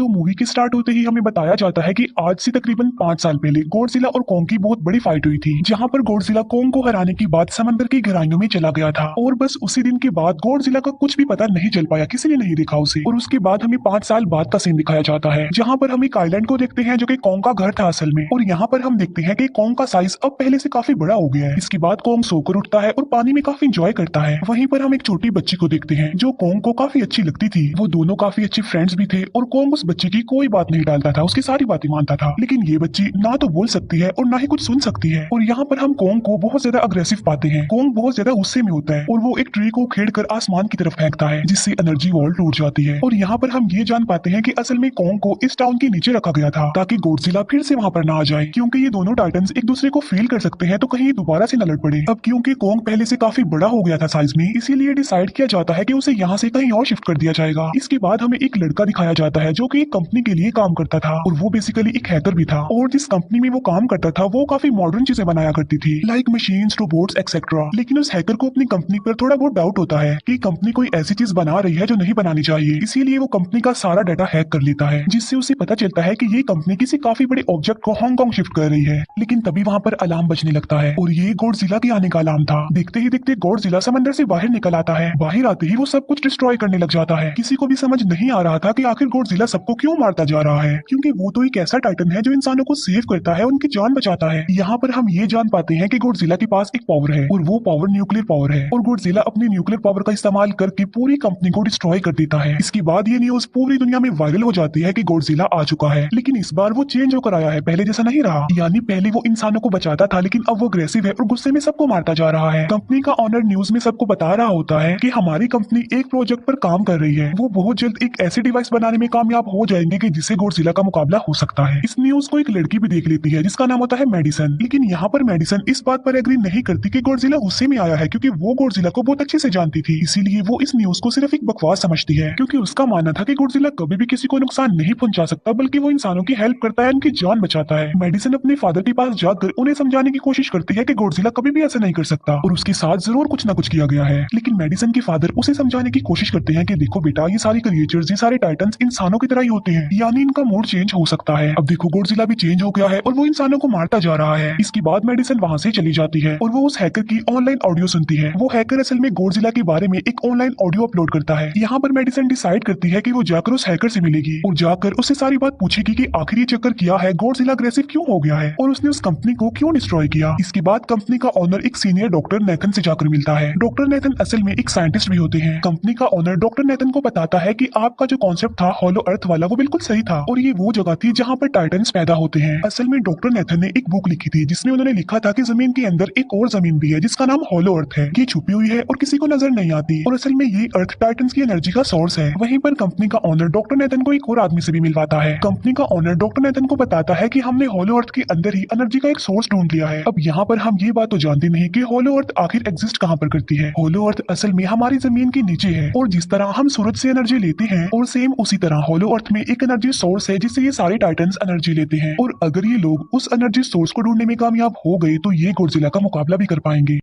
तो मूवी के स्टार्ट होते ही हमें बताया जाता है कि आज से तकरीबन 5 साल पहले गॉडजिला और कोंग की बहुत बड़ी फाइट हुई थी, जहां पर गॉडजिला कोंग को हराने के बाद समंदर की गहराइयों में चला गया था और बस उसी दिन के बाद गॉडजिला का कुछ भी पता नहीं चल पाया, किसी ने नहीं देखा उसे। और उसके बाद हमें 5 साल बाद का सीन दिखाया जाता है, जहाँ पर हम एक आइलैंड को देखते हैं जो कि कोंग का घर था असल में। और यहाँ पर हम देखते हैं कि कोंग का साइज अब पहले से काफी बड़ा हो गया है। इसके बाद कोंग सोकर उठता है और पानी में काफी इंजॉय करता है। वहीं पर हम एक छोटी बच्ची को देखते हैं जो कोंग को काफी अच्छी लगती थी। वो दोनों काफी अच्छे फ्रेंड्स भी थे और कोंग उस बच्ची की कोई बात नहीं डालता था, उसकी सारी बातें मानता था। लेकिन ये बच्ची ना तो बोल सकती है और ना ही कुछ सुन सकती है। और यहाँ पर हम कोंग को बहुत ज्यादा अग्रेसिव पाते हैं। कोंग बहुत ज्यादा गुस्से में होता है और वो एक ट्री को खेड़कर आसमान की तरफ फेंकता है, जिससे एनर्जी वॉल टूट जाती है। और यहाँ पर हम ये जान पाते हैं कि असल में कोंग को इस टाउन के नीचे रखा गया था ताकि गॉडजिला फिर से वहां पर ना आ जाए, क्योंकि ये दोनों टाइटन्स एक दूसरे को फील कर सकते हैं, तो कहीं ये दोबारा से न लड़ पड़े। अब क्योंकि कोंग पहले से काफी बड़ा हो गया था साइज में, इसीलिए डिसाइड किया जाता है कि उसे यहाँ से कहीं और शिफ्ट कर दिया जाएगा। इसके बाद हमें एक लड़का दिखाया जाता है जो कि एक कंपनी के लिए काम करता था और वो बेसिकली एक हैकर भी था। और जिस कंपनी में वो काम करता था वो काफी मॉडर्न चीजें बनाया करती थी, लाइक मशीन्स, रोबोट्स एक्सेट्रा। लेकिन उस हैकर को अपनी कंपनी पर थोड़ा बहुत डाउट होता है कि कंपनी कोई ऐसी चीज बना रही है जो नहीं बनानी चाहिए, इसीलिए वो कंपनी का सारा डाटा हैक कर लेता है, जिससे उसे पता चलता है कि ये कंपनी किसी काफी बड़े ऑब्जेक्ट को हांगकांग शिफ्ट कर रही है। लेकिन तभी वहां पर अलार्म बजने लगता है और ये गॉडजिला के आने का अलार्म था। देखते ही देखते गॉडजिला समंदर से बाहर निकल आता है। बाहर आते ही वो सब कुछ डिस्ट्रॉय करने लग जाता है। किसी को भी समझ नहीं आ रहा था कि आखिर गॉडजिला सबको क्यों मारता जा रहा है, क्योंकि वो तो एक ऐसा टाइटन है जो इंसानों को सेव करता है, उनकी जान बचाता है। यहाँ पर हम ये जान पाते हैं कि गॉडजिला के पास एक पावर है और वो पावर न्यूक्लियर पावर है। और गॉडजिला अपनी न्यूक्लियर पावर का इस्तेमाल करके पूरी कंपनी को डिस्ट्रॉय कर देता है। इसके बाद ये न्यूज पूरी दुनिया में वायरल हो जाती है कि गॉडजिला आ चुका है। लेकिन इस बार वो चेंज होकर आया है, पहले जैसा नहीं रहा। यानी पहले वो इंसानों को बचाता था, लेकिन अब वो अग्रेसिव है और गुस्से में सबको मारता जा रहा है। कंपनी का ऑनर न्यूज में सबको बता रहा होता है कि हमारी कंपनी एक प्रोजेक्ट पर काम कर रही है, वो बहुत जल्द एक ऐसी डिवाइस बनाने में कामयाब हो जाएंगे कि जिससे गॉडजिला का मुकाबला हो सकता है। इस न्यूज को एक लड़की भी देख लेती है जिसका नाम होता है मेडिसन। लेकिन यहाँ पर मेडिसन इस बात पर एग्री नहीं करती कि गॉडजिला गुस्से में आया है, क्योंकि वो गॉडजिला को बहुत अच्छे से जानती थी। इसीलिए वो इस न्यूज को सिर्फ एक बकवास समझती है, क्योंकि उसका मानना था कि गॉडजिला कभी भी किसी को नुकसान नहीं पहुंचा सकता, बल्कि वो इंसानों की हेल्प करता है, उनकी जान बचाता है। मेडिसन अपने फादर के पास जाकर उन्हें समझाने की कोशिश करती है कि गॉडजिला कभी भी ऐसा नहीं कर सकता और उसके साथ जरूर कुछ ना कुछ किया गया है। लेकिन मेडिसन के फादर उसे समझाने की कोशिश करते हैं कि देखो बेटा, ये सारे क्रिएचर्स, ये सारे टाइटन्स इंसानों की तरह ही होते हैं, यानी इनका मूड चेंज हो सकता है। अब देखो गॉडजिला भी चेंज हो गया है और वो इंसानों को मारता जा रहा है। इसके बाद मेडिसन वहां से चली जाती है और वो उस हैकर की ऑनलाइन ऑडियो सुनती है। वो हैकर असल में गॉडजिला के बारे में एक ऑनलाइन ऑडियो अपलोड करता है। यहाँ पर मेडिसन डिसाइड करती है कि वो जाकर उस हैकर से मिलेगी और जाकर उससे सारी बात पूछेगी कि आखिर ये चक्कर किया है, गॉडजिला अग्रेसिव क्यों हो गया है और उसने उस कंपनी को क्यों डिस्ट्रॉय किया। इसके बाद कंपनी का ओनर एक सीनियर डॉक्टर नेथन से जाकर मिलता है। डॉक्टर नेथन असल में एक साइंटिस्ट भी होते हैं। कंपनी का ओनर डॉक्टर नेथन को बताता है कि आपका जो कॉन्सेप्ट था हॉलो अर्थ वाला, वो बिल्कुल सही था और ये वो जगह थी जहाँ पर टाइटन्स पैदा होते हैं। असल में डॉक्टर नेथन ने एक बुक लिखी थी जिसमें उन्होंने लिखा था कि जमीन के अंदर एक और जमीन भी है जिसका नाम हॉलो अर्थ है। ये छुपी हुई है और किसी को नजर नहीं आती और असल में ये अर्थ टाइटन्स की एनर्जी का सोर्स है। वहीं पर कंपनी का ओनर डॉक्टर नेथन को एक और आदमी से भी मिलवाता है। कंपनी का ओनर डॉक्टर नेथन को बताता है कि हमने हॉलो अर्थ के अंदर ही एनर्जी का एक सोर्स ढूंढ लिया है। अब यहाँ पर हम ये बात तो जानते नहीं कि हॉलो अर्थ आखिर एग्जिस्ट कहाँ पर करती है। हॉलो अर्थ असल में हमारी जमीन के नीचे है और जिस तरह हम सूरज से एनर्जी लेते हैं और सेम उसी तरह हॉलो अर्थ में एक एनर्जी सोर्स है जिससे ये सारे टाइटन्स एनर्जी लेते हैं। और अगर ये लोग उस एनर्जी सोर्स को ढूंढने में कामयाब हो गए तो ये गॉडजिला का मुकाबला भी कर पाएंगे।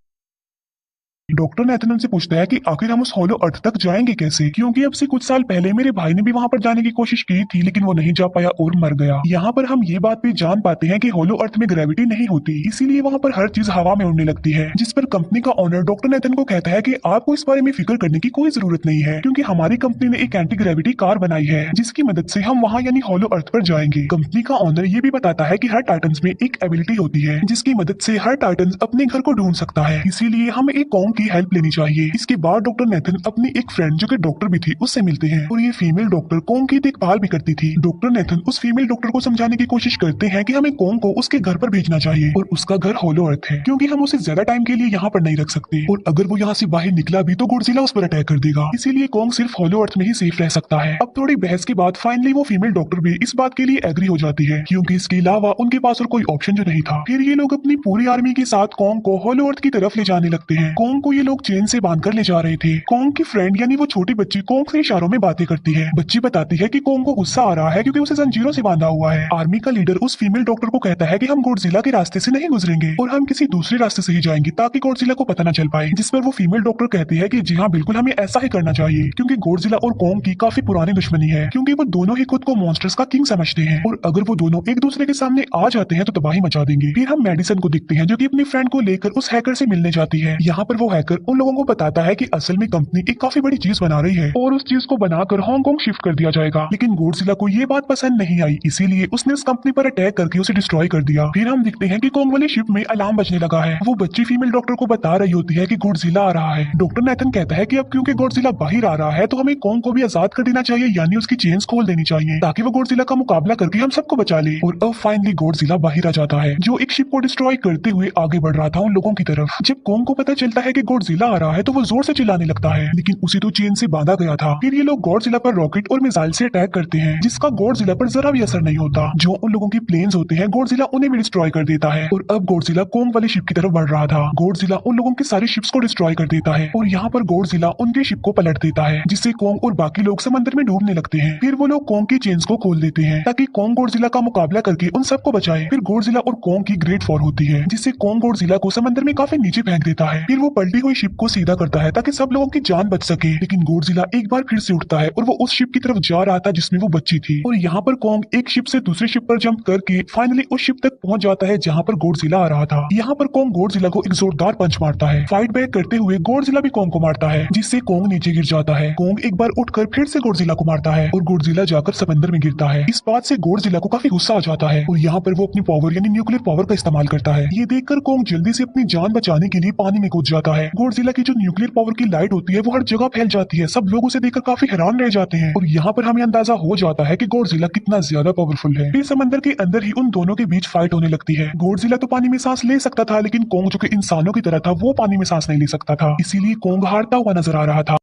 डॉक्टर नेथन उनसे पूछता है कि आखिर हम उस हॉलो अर्थ तक जाएंगे कैसे, क्योंकि अब से कुछ साल पहले मेरे भाई ने भी वहां पर जाने की कोशिश की थी लेकिन वो नहीं जा पाया और मर गया। यहाँ पर हम ये बात भी जान पाते हैं कि हॉलो अर्थ में ग्रेविटी नहीं होती, इसीलिए वहाँ पर हर चीज हवा में उड़ने लगती है। जिस पर कंपनी का ओनर डॉक्टर नेथन को कहता है कि आपको इस बारे में फिक्र करने की कोई जरूरत नहीं है, क्योंकि हमारी कंपनी ने एक एंटी ग्रेविटी कार बनाई है जिसकी मदद से हम वहाँ यानी हॉलो अर्थ पर जाएंगे। कंपनी का ओनर ये भी बताता है कि हर टाइटन्स में एक एबिलिटी होती है जिसकी मदद से हर टाइटन अपने घर को ढूंढ सकता है, इसीलिए हमें एक कॉम की हेल्प लेनी चाहिए। इसके बाद डॉक्टर नेथन अपनी एक फ्रेंड जो कि डॉक्टर भी थी उससे मिलते हैं और ये फीमेल डॉक्टर कोंग की देखभाल भी करती थी। डॉक्टर नेथन उस फीमेल डॉक्टर को समझाने की कोशिश करते हैं कि हमें कोंग को उसके घर पर भेजना चाहिए और उसका घर हॉलो अर्थ है, क्योंकि हम उसे ज्यादा टाइम के लिए यहाँ पर नहीं रख सकते और अगर वो यहाँ से बाहर निकला भी तो गॉडजिला उस पर अटैक कर देगा, इसीलिए कोंग सिर्फ हॉलो अर्थ में ही सेफ रह सकता है। अब थोड़ी बहस के बाद फाइनली वो फीमेल डॉक्टर भी इस बात के लिए एग्री हो जाती है, क्योंकि इसके अलावा उनके पास और कोई ऑप्शन जो नहीं था। फिर ये लोग अपनी पूरी आर्मी के साथ कोंग को हॉलो अर्थ की तरफ ले जाने लगते हैं। कोंग को ये लोग चेन से बांध कर ले जा रहे थे। कोंग की फ्रेंड यानी वो छोटी बच्ची कोंग से इशारों में बातें करती है। बच्ची बताती है कि कोंग को गुस्सा आ रहा है क्योंकि उसे जंजीरों से बांधा हुआ है। आर्मी का लीडर उस फीमेल डॉक्टर को कहता है कि हम गॉडजिला के रास्ते से नहीं गुजरेंगे और हम किसी दूसरे रास्ते से ही जाएंगे ताकि गॉडजिला को पता न चल पाए। जिस पर वो फीमेल डॉक्टर कहती है कि जी हाँ बिल्कुल हमें ऐसा ही करना चाहिए क्योंकि गॉडजिला और कोंग की काफी पुरानी दुश्मनी है, क्योंकि वो दोनों ही खुद को मॉन्स्टर्स का किंग समझते हैं और अगर वो दोनों एक दूसरे के सामने आ जाते हैं तो तबाही मचा देंगे। फिर हम मेडिसन को दिखते हैं जो कि अपनी फ्रेंड को लेकर उस हैकर से मिलने जाती है। यहाँ पर वो हैकर उन लोगों को बताता है कि असल में कंपनी एक काफी बड़ी चीज बना रही है और उस चीज को बनाकर हांगकांग शिफ्ट कर दिया जाएगा। लेकिन गॉडजिला को ये बात पसंद नहीं आई, इसीलिए उसने उस कंपनी पर अटैक करके उसे डिस्ट्रॉय कर दिया। फिर हम दिखते हैं कि कोंग वाली शिप में अलार्म बजने लगा है। वो बच्ची फीमेल डॉक्टर को बता रही होती है कि गॉडजिला आ रहा है। डॉक्टर नेथन कहता है कि अब क्योंकि गॉडजिला बाहर आ रहा है तो हमें कोंग को भी आजाद कर देना चाहिए, यानी उसकी चेन्स खोल देनी चाहिए ताकि वो गॉडजिला का मुकाबला करके हम सबको बचा ले। और अब फाइनली गॉडजिला बाहर आ जाता है जो एक शिप को डिस्ट्रॉय करते हुए आगे बढ़ रहा था उन लोगों की तरफ। जब कोंग को पता चलता है कि गॉडजिला आ रहा है तो वो जोर से चिल्लाने लगता है, लेकिन उसे तो चेन से बांधा गया था। फिर ये लोग गॉडजिला पर रॉकेट और मिसाइल से अटैक करते हैं जिसका गॉडजिला पर जरा भी असर नहीं होता। जो उन लोगों की प्लेन्स होते हैं गॉडजिला उन्हें भी डिस्ट्रॉय कर देता है। और अब गॉडजिला कोंग वाली शिप की तरफ बढ़ रहा था। गॉडजिला उन लोगों की सारी शिप्स को डिस्ट्रॉय कर देता है और यहाँ पर गॉडजिला उनके शिप को पलट देता है जिससे कोंग और बाकी लोग समंदर में डूबने लगते हैं। फिर वो लोग कोंग की चेन्स को खोल देते हैं ताकि कोंग गॉडजिला का मुकाबला करके उन सबको बचाए। फिर गॉडजिला और कोंग की ग्रेट वॉर होती है जिससे कोंग गॉडजिला को समंदर में काफी नीचे फेंक देता है। फिर वो पलटी हुई शिप को सीधा करता है ताकि सब लोगों की जान बच सके। लेकिन गॉडजिला एक बार फिर से उठता है और वो उस शिप की तरफ जा रहा था जिसमें वो बच्ची थी। और यहाँ पर कोंग एक शिप से दूसरी शिप पर जंप करके फाइनली उस शिप तक पहुंच जाता है जहाँ पर गॉडजिला आ रहा था। यहाँ पर कोंग गॉडजिला को एक जोरदार पंच मारता है। फाइट बैक करते हुए गॉडजिला भी कोंग को मारता है जिससे कोंग नीचे गिर जाता है। कोंग एक बार उठकर फिर से गॉडजिला को मारता है और गॉडजिला जाकर समंदर में गिरता है। इस बात से गॉडजिला को काफी गुस्सा आ जाता है और यहाँ पर वो अपनी पावर यानी न्यूक्लियर पावर का इस्तेमाल करता है। ये देखकर कोंग जल्दी से अपनी जान बचाने के लिए पानी में कूद जाता है। गॉडजिला की जो न्यूक्लियर पावर की लाइट होती है वो हर जगह फैल जाती है। सब लोग उसे देखकर काफी हैरान रह जाते हैं और यहाँ पर हमें अंदाजा हो जाता है कि गॉडजिला कितना ज्यादा पावरफुल है। फिर समंदर के अंदर ही उन दोनों के बीच फाइट होने लगती है। गॉडजिला तो पानी में सांस ले सकता था लेकिन कोंग जो कि इंसानों की तरह था वो पानी में सांस नहीं ले सकता था, इसीलिए कोंग हारता हुआ नजर आ रहा था।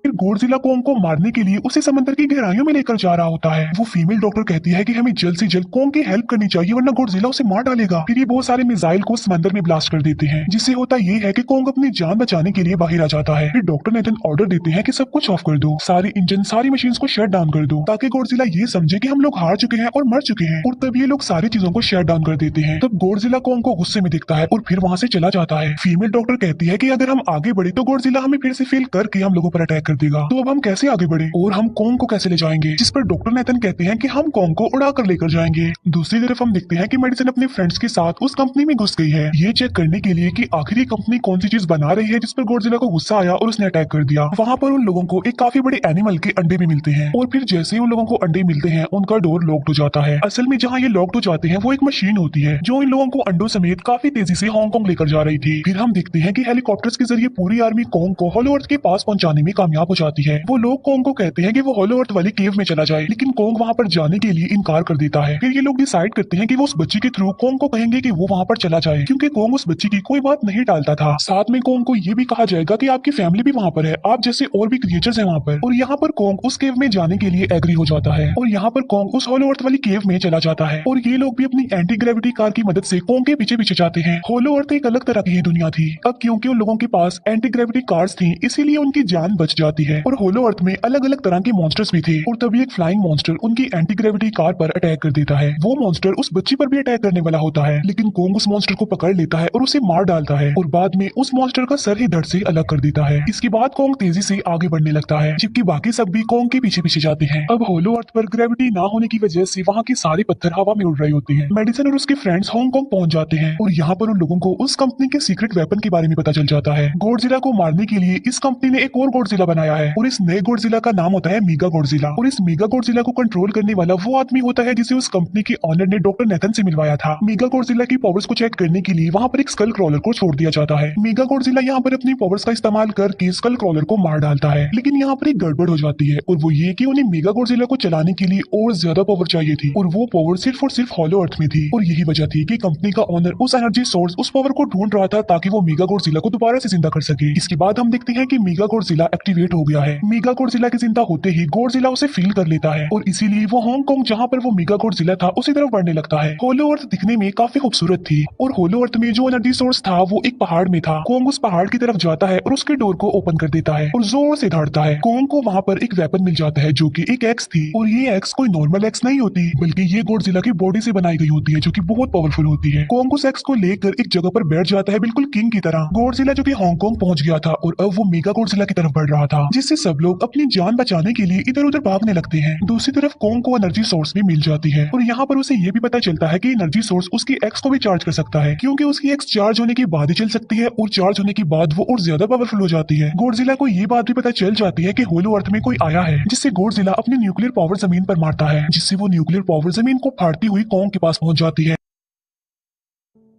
फिर गॉडजिला कोंग को मारने के लिए उसे समंदर की गहराइयों में लेकर जा रहा होता है। वो फीमेल डॉक्टर कहती है कि हमें जल्द से जल्द कोंग की हेल्प करनी चाहिए वरना गॉडजिला उसे मार डालेगा। फिर ये बहुत सारे मिसाइल को समंदर में ब्लास्ट कर देते हैं जिससे होता ये है कि कोंग अपनी जान बचाने के लिए बाहर आ जाता है। फिर डॉक्टर नेथन ऑर्डर देते हैं कि सब कुछ ऑफ कर दो, सारे इंजन सारी मशीन को शट डाउन कर दो ताकि गॉडजिला ये समझे कि हम लोग हार चुके हैं और मर चुके हैं। और तब ये लोग सारी चीजों को शट डाउन कर देते हैं। तब गॉडजिला कोंग को गुस्से में देखता है और फिर वहां से चला जाता है। फीमेल डॉक्टर कहती है कि अगर हम आगे बढ़े तो गॉडजिला हमें फिर से फेल करके हम लोगों पर अटैक कर देगा, तो अब हम कैसे आगे बढ़े और हम कोंग को कैसे ले जाएंगे। जिस पर डॉक्टर नेथन कहते हैं कि हम कोंग को उड़ा कर लेकर जाएंगे। दूसरी तरफ हम देखते हैं कि मेडिसन अपने फ्रेंड्स के साथ उस कंपनी में घुस गई है ये चेक करने के लिए कि आखिर ये कंपनी कौन सी चीज बना रही है जिस पर गॉडजिला को गुस्सा आया और उसने अटैक कर दिया। वहाँ पर उन लोगों को एक काफी बड़े एनिमल के अंडे भी मिलते हैं और फिर जैसे ही उन लोगों को अंडे मिलते हैं उनका डोर लॉक्ड हो जाता है। असल में जहाँ ये लॉक्ड हो जाते हैं वो एक मशीन होती है जो इन लोगों को अंडों समेत काफी तेजी से हांगकांग लेकर जा रही थी। फिर हम देखते हैं कि हेलीकॉप्टर्स के जरिए पूरी आर्मी कोंग को होलो अर्थ के पास पहुंचाने में कामयाब हो जाती है। वो लोग कोंग को कहते हैं कि वो होलो अर्थ वाली केव में चला जाए, लेकिन कोंग वहाँ पर जाने के लिए इनकार कर देता है। फिर ये लोग डिसाइड करते हैं कि वो उस बच्ची के थ्रू कोंग को कहेंगे कि वो वहाँ पर चला जाए क्योंकि कोंग उस बच्ची की कोई बात नहीं टालता था। साथ में कोंग को ये भी कहा जाएगा कि आपकी फैमिली भी वहाँ पर है, आप जैसे और भी क्रिएचर्स हैं वहाँ पर। और यहाँ पर कोंग उस केव में जाने के लिए एग्री हो जाता है और यहाँ पर कोंग उस होलो अर्थ वाली केव में चला जाता है। और ये लोग भी अपनी एंटी ग्रेविटी कार की मदद से कोंग के पीछे पीछे जाते हैं। होलो अर्थ एक अलग तरह की ही दुनिया थी। अब क्योंकि उन लोगों के पास एंटी ग्रेविटी कार्स थी इसीलिए उनकी जान बच जाती है। और होलो अर्थ में अलग अलग तरह के मॉन्स्टर्स भी थे और तभी एक फ्लाइंग मॉन्स्टर उनकी एंटी ग्रेविटी कार पर अटैक कर देता है। वो मॉन्स्टर उस बच्ची पर भी अटैक करने वाला होता है लेकिन कोंग उस मॉन्स्टर को पकड़ लेता है और उसे मार डालता है और बाद में उस मॉन्स्टर का सर ही धड़ से अलग कर देता है। इसके बाद कोंग तेजी से आगे बढ़ने लगता है जबकि बाकी सब भी कोंग के पीछे पीछे जाते हैं। अब होलो अर्थ पर ग्रेविटी ना होने की वजह से वहाँ के सारे पत्थर हवा में उड़ रहे होते हैं। मेडिसन और उसके फ्रेंड्स हांगकांग पहुंच जाते हैं और यहाँ पर उन लोगों को उस कंपनी के सीक्रेट वेपन के बारे में पता चल जाता है। गॉडजिला को मारने के लिए इस कंपनी ने एक और गॉडजिला बनाया है और इस नए गॉडजिला का नाम होता है मेगा गॉडजिला। और इस मेगा गॉडजिला को कंट्रोल करने वाला वो आदमी होता है जिसे उस कंपनी के ऑनर ने डॉक्टर नेथन से मिलवाया था। मेगा गॉडजिला की पावर्स को चेक करने के लिए वहाँ पर एक स्कल क्रॉलर को छोड़ दिया जाता है। मेगा गॉडजिला यहाँ पर अपनी पावर्स का इस्तेमाल करके स्कल क्रॉलर को मार डालता है, लेकिन यहाँ पर एक गड़बड़ हो जाती है और वो ये कि उन्हें मेगा गॉडजिला को चलाने के लिए और ज्यादा पावर चाहिए थी और वो पावर सिर्फ और सिर्फ होलो अर्थ में थी। और यही वजह थी कि कंपनी का ऑनर उस एनर्जी सोर्स उस पावर को ढूंढ रहा था ताकि वो मेगा गॉडजिला को दोबारा से जिंदा कर सके। इसके बाद हम देखते हैं कि मेगा गॉडजिला एक्टिवेट एक्टिवेट हो गया है। मेगा गॉडजिला की जिंदा होते ही गॉडजिला उसे फील कर लेता है और इसीलिए वो हांगकांग जहाँ पर वो मेगा गॉडजिला था उसी तरफ बढ़ने लगता है। होलो अर्थ दिखने में काफी खूबसूरत थी और होलो अर्थ में जो एनर्जी सोर्स था वो एक पहाड़ में था। कोंग उस पहाड़ की तरफ जाता है और उसके डोर को ओपन कर देता है और जोर से दौड़ता है। कोंग को वहाँ पर एक वेपन मिल जाता है जो कि एक एक्स थी और ये एक्स कोई नॉर्मल एक्स नहीं होती बल्कि ये गॉडजिला की बॉडी से बनाई गई होती है जो कि बहुत पावरफुल होती है। कोंग उस एक्स को लेकर एक जगह पर बैठ जाता है बिल्कुल किंग की तरह। गॉडजिला जो कि हांगकांग पहुंच गया था और अब वो मेगा गॉडजिला की तरफ बढ़ रहा था जिससे सब लोग अपनी जान बचाने के लिए इधर उधर भागने लगते हैं। दूसरी तरफ कोंग को एनर्जी सोर्स भी मिल जाती है और यहाँ पर उसे ये भी पता चलता है कि एनर्जी सोर्स उसकी एक्स को भी चार्ज कर सकता है क्योंकि उसकी एक्स चार्ज होने के बाद ही चल सकती है और चार्ज होने के बाद वो और ज्यादा पावरफुल हो जाती है। गॉडजिला को ये बात भी पता चल जाती है कि होलो अर्थ में कोई आया है जिससे गॉडजिला अपनी न्यूक्लियर पावर जमीन पर मारता है जिससे वो न्यूक्लियर पावर जमीन को फाड़ती हुई कोंग के पास पहुंच जाती है।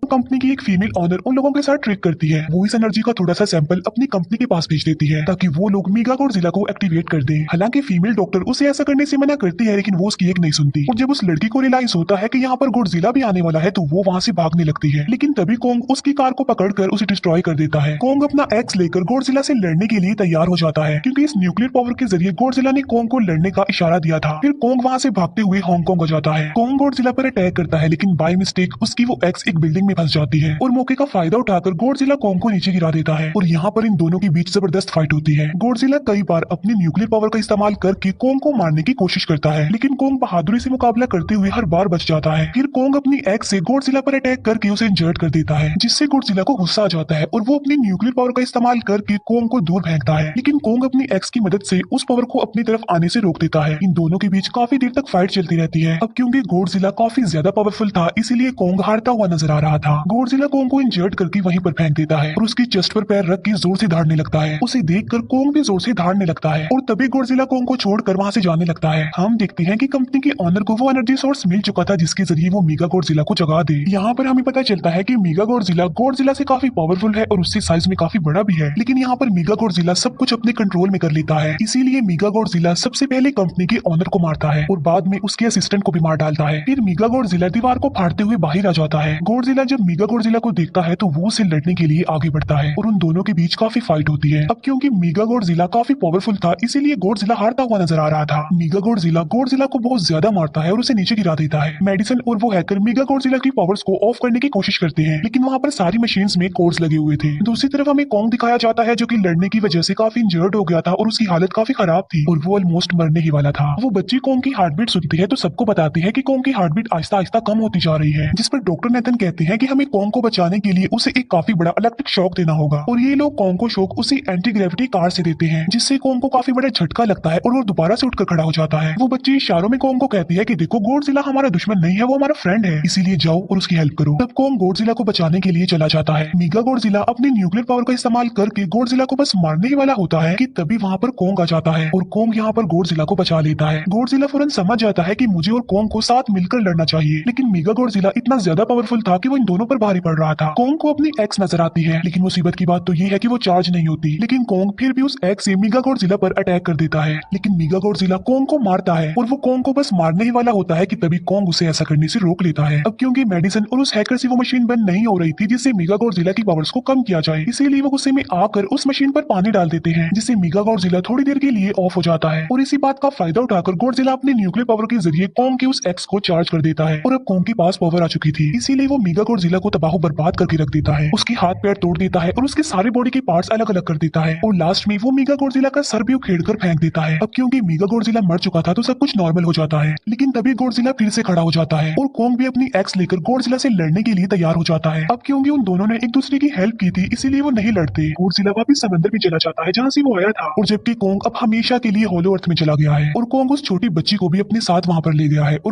कंपनी की एक फीमेल ऑनर उन लोगों के साथ ट्रिक करती है। वो इस एनर्जी का थोड़ा सा सैंपल अपनी कंपनी के पास भेज देती है ताकि वो लोग मेगा गॉडजिला को एक्टिवेट कर दें। हालांकि फीमेल डॉक्टर उसे ऐसा करने से मना करती है लेकिन वो उसकी एक नहीं सुनती और जब उस लड़की को रियलाइज होता है कि यहाँ पर गॉडजिला भी आने वाला है तो वो वहाँ से भागने लगती है लेकिन तभी कोंग उसकी कार को पकड़कर उसे डिस्ट्रॉय कर देता है। कोंग अपना एक्स लेकर गॉडजिला से लड़ने के लिए तैयार हो जाता है क्योंकि इस न्यूक्लियर पावर के जरिए गॉडजिला ने कोंग को लड़ने का इशारा दिया था। फिर कोंग वहाँ से भागते हुए हांगकांग हो जाता है। कोंग गॉडजिला पर अटैक करता है लेकिन बाय मिस्टेक उसकी वो एक्स एक बिल्डिंग में फंस जाती है और मौके का फायदा उठाकर गॉडजिला कोंग को नीचे गिरा देता है और यहाँ पर इन दोनों के बीच जबरदस्त फाइट होती है। गॉडजिला कई बार अपनी न्यूक्लियर पावर का इस्तेमाल करके कोंग को मारने की कोशिश करता है लेकिन कोंग बहादुरी से मुकाबला करते हुए हर बार बच जाता है। फिर कोंग अपनी एक्स से गॉडजिला पर अटैक करके उसे इंजर्ड कर देता है जिससे गॉडजिला को गुस्सा आ जाता है और वो अपनी न्यूक्लियर पावर का इस्तेमाल करके कोंग को दूर फेंकता है लेकिन कोंग अपनी एक्स की मदद से उस पावर को अपनी तरफ आने से रोक देता है। इन दोनों के बीच काफी देर तक फाइट चलती रहती है। अब क्योंकि गॉडजिला काफी ज्यादा पावरफुल था इसीलिए कोंग हारता हुआ नजर आ रहा था। गॉडजिला कोंग को इंजर्ड करके वहीं पर फेंक देता है और उसकी चेस्ट पर पैर रख के जोर से दौड़ने लगता है। उसे देखकर कोंग भी जोर से दौड़ने लगता है और तभी गॉडजिला कोंग को छोड़कर वहां से जाने लगता है। हम देखते हैं कि कंपनी के ऑनर को वो एनर्जी सोर्स मिल चुका था जिसके जरिए वो मेगा गॉडजिला को जगा दे। यहाँ पर हमें पता चलता है कि मेगा गॉडजिला से काफी पावरफुल है और उससे साइज में काफी बड़ा भी है लेकिन यहाँ पर मेगा गॉडजिला सब कुछ अपने कंट्रोल में कर लेता है। इसीलिए मेगा गॉडजिला सबसे पहले कंपनी के ऑनर को मारता है और बाद में उसके असिस्टेंट को भी मार डालता है। फिर मेगा गॉडजिला दीवार को फाड़ते हुए बाहर आ जाता है। गॉडजिला जब मेगा गॉडजिला को देखता है तो वो उसे लड़ने के लिए आगे बढ़ता है और उन दोनों के बीच काफी फाइट होती है। अब क्योंकि मेगा गॉडजिला काफी पावरफुल था इसीलिए गॉडजिला हारता हुआ नजर आ रहा था। मेगा गॉडजिला को बहुत ज्यादा मारता है और उसे नीचे गिरा देता है। मेडिसन और वो हैकर मेगा गॉडजिला की पावर्स को ऑफ करने की कोशिश करते हैं लेकिन वहाँ पर सारी मशीन्स में कोड्स लगे हुए थे। दूसरी तरफ हमें कोंग दिखाया जाता है जो कि लड़ने की वजह से काफी इंजर्ड हो गया था और उसकी हालत काफी खराब थी और वो ऑलमोस्ट मरने ही वाला था। वो बच्ची कोंग की हार्ट बीट सुनती है तो सबको बताती है कि कोंग की हार्ट बीट आहिस्ता आहिस्ता कम होती जा रही है जिस पर डॉक्टर नेथन कहते हैं कि हमें कोंग को बचाने के लिए उसे एक काफी बड़ा इलेक्ट्रिक शॉक देना होगा और ये लोग कोंग को शॉक उसी एंटी ग्रेविटी कार से देते हैं जिससे कोंग को काफी बड़ा झटका लगता है और वो दोबारा से उठकर खड़ा हो जाता है। वो बच्ची इशारों में कोंग को कहती है कि देखो गॉडजिला हमारा दुश्मन नहीं है वो हमारा फ्रेंड है इसीलिए जाओ और उसकी हेल्प करो। तब कोंग गॉडजिला को बचाने के लिए चला जाता है। मेगा गॉडजिला अपने न्यूक्लियर पावर का इस्तेमाल करके गॉडजिला को बस मारने ही वाला होता है कि तभी वहाँ पर कोंग आ जाता है और कोंग यहाँ पर गॉडजिला को बचा लेता है। गॉडजिला फौरन समझ जाता है कि मुझे और कोंग को साथ मिलकर लड़ना चाहिए लेकिन मेगा गॉडजिला इतना ज्यादा पावरफुल था कि वो इन दोनों पर भारी पड़ रहा था। कोंग को अपनी एक्स नजर आती है लेकिन मुसीबत की बात तो ये है कि वो चार्ज नहीं होती लेकिन कोंग फिर भी उस एक्स से मेगा गॉडजिला पर अटैक कर देता है लेकिन मेगा गॉडजिला कोंग को मारता है और वो कोंग को बस मारने ही वाला होता है कि तभी कोंग उसे ऐसा करने से रोक लेता है। अब क्योंकि मेडिसन और उस हैकर से वो मशीन बंद नहीं हो रही थी जिससे मेगा गॉडजिला की पावर्स को कम किया जाए इसीलिए वो गुस्से में आकर उस मशीन पर पानी डाल देते हैं जिससे मेगा गॉडजिला थोड़ी देर के लिए ऑफ हो जाता है और इसी बात का फायदा उठाकर गॉडजिला अपने न्यूक्लियर पावर के जरिए कोंग के उस एक्स को चार्ज कर देता है और अब कोंग के पास पावर आ चुकी थी इसीलिए वो मेगा गॉडजिला को तबाह बर्बाद करके रख देता है। उसके हाथ पैर तोड़ देता है और उसके सारे बॉडी के पार्ट्स अलग अलग कर देता है और लास्ट में वो मेगा गॉडजिला का सर भी उखेड़ कर फेंक देता है। अब क्योंकि मेगा गॉडजिला मर चुका था तो सब कुछ नॉर्मल हो जाता है लेकिन तभी गॉडजिला फिर से खड़ा हो जाता है और कोंग भी अपनी एक्स लेकर गॉडजिला से लड़ने के लिए तैयार हो जाता है। अब क्योंकि उन दोनों ने एक दूसरे की हेल्प की थी इसीलिए वो नहीं लड़ते। गॉडजिला वापस समंदर में चला जाता है जहाँ से वो आया था और जबकि कोंग अब हमेशा के लिए होलो अर्थ में चला गया है और कोंग उस छोटी बच्ची को भी अपने साथ वहाँ पर ले गया है और